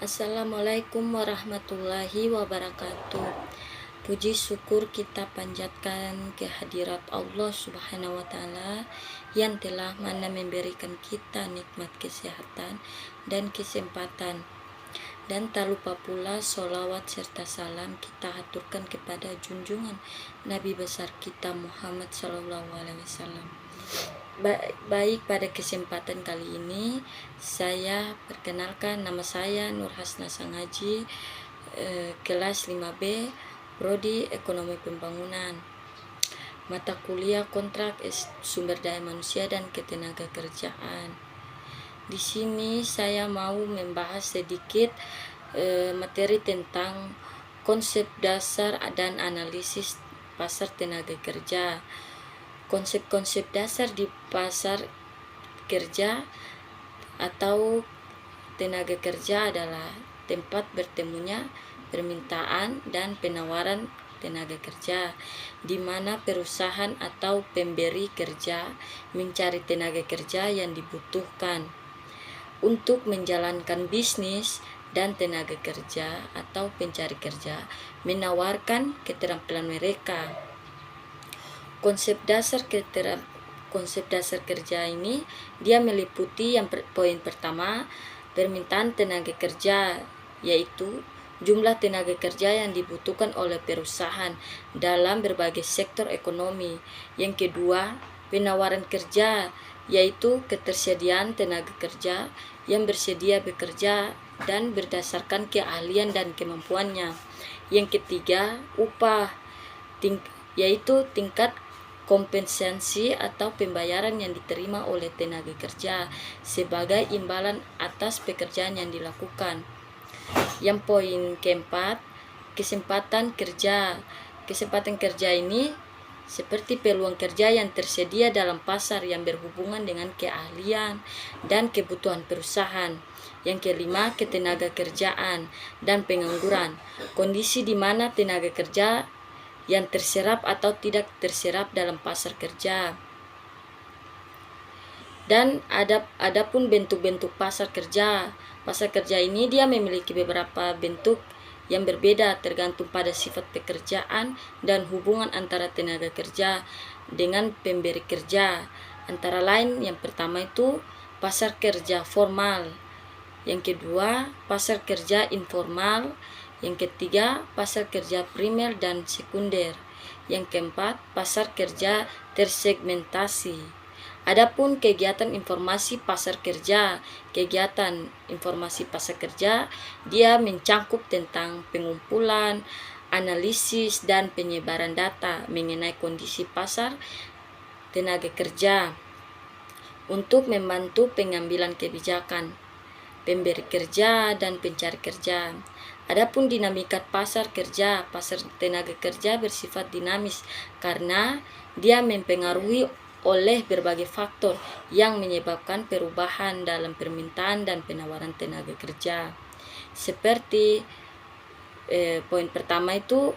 Assalamualaikum warahmatullahi wabarakatuh. Puji syukur kita panjatkan kehadirat Allah Subhanahu wa Ta'ala yang telah mana memberikan kita nikmat kesehatan dan kesempatan. Dan tak lupa pula sholawat serta salam kita haturkan kepada junjungan Nabi besar kita Muhammad SAW. Baik, pada kesempatan kali ini saya perkenalkan, nama saya Nur Hasna Sangaji, kelas 5B, Prodi Ekonomi Pembangunan, mata kuliah kontrak sumber daya manusia dan ketenagakerjaan. Di sini saya mau membahas sedikit materi tentang konsep dasar dan analisis pasar tenaga kerja. Konsep-konsep dasar di pasar kerja atau tenaga kerja adalah tempat bertemunya permintaan dan penawaran tenaga kerja, di mana perusahaan atau pemberi kerja mencari tenaga kerja yang dibutuhkan untuk menjalankan bisnis, dan tenaga kerja atau pencari kerja menawarkan keterampilan mereka. Konsep dasar kerja ini dia meliputi poin pertama, permintaan tenaga kerja, yaitu jumlah tenaga kerja yang dibutuhkan oleh perusahaan dalam berbagai sektor ekonomi. Yang kedua, penawaran kerja, yaitu ketersediaan tenaga kerja yang bersedia bekerja dan berdasarkan keahlian dan kemampuannya. Yang ketiga, upah, yaitu tingkat kompensasi atau pembayaran yang diterima oleh tenaga kerja sebagai imbalan atas pekerjaan yang dilakukan. Yang poin keempat, kesempatan kerja. Kesempatan kerja ini seperti peluang kerja yang tersedia dalam pasar yang berhubungan dengan keahlian dan kebutuhan perusahaan. Yang kelima, ketenaga kerjaan dan pengangguran. Kondisi di mana tenaga kerja yang terserap atau tidak terserap dalam pasar kerja. Dan adapun bentuk-bentuk pasar kerja. Pasar kerja ini dia memiliki beberapa bentuk yang berbeda tergantung pada sifat pekerjaan dan hubungan antara tenaga kerja dengan pemberi kerja. Antara lain, yang pertama itu pasar kerja formal. Yang kedua, pasar kerja informal. Yang ketiga, pasar kerja primer dan sekunder. Yang keempat, pasar kerja tersegmentasi. Adapun kegiatan informasi pasar kerja, kegiatan informasi pasar kerja, dia mencakup tentang pengumpulan, analisis, dan penyebaran data mengenai kondisi pasar tenaga kerja untuk membantu pengambilan kebijakan pemberi kerja dan pencari kerja. Adapun dinamika pasar kerja, pasar tenaga kerja bersifat dinamis karena dia mempengaruhi oleh berbagai faktor yang menyebabkan perubahan dalam permintaan dan penawaran tenaga kerja. Seperti poin pertama itu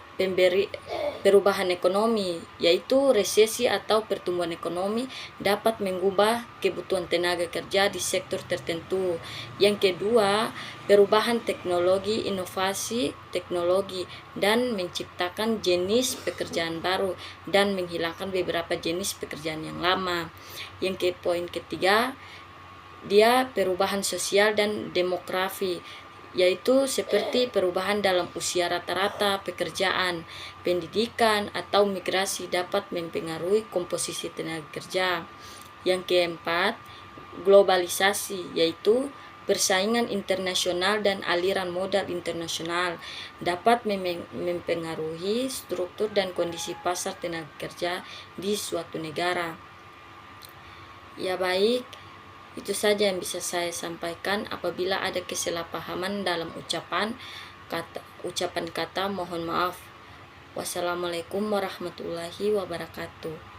perubahan ekonomi, yaitu resesi atau pertumbuhan ekonomi dapat mengubah kebutuhan tenaga kerja di sektor tertentu. Yang kedua, perubahan teknologi, inovasi teknologi dan menciptakan jenis pekerjaan baru dan menghilangkan beberapa jenis pekerjaan yang lama. Yang poin ketiga, dia perubahan sosial dan demografi, yaitu seperti perubahan dalam usia rata-rata pekerjaan, pendidikan, atau migrasi dapat mempengaruhi komposisi tenaga kerja. Yang keempat, globalisasi, yaitu persaingan internasional dan aliran modal internasional dapat mempengaruhi struktur dan kondisi pasar tenaga kerja di suatu negara. Ya baik, itu saja yang bisa saya sampaikan. Apabila ada kesalahpahaman dalam ucapan kata mohon maaf. Wassalamualaikum warahmatullahi wabarakatuh.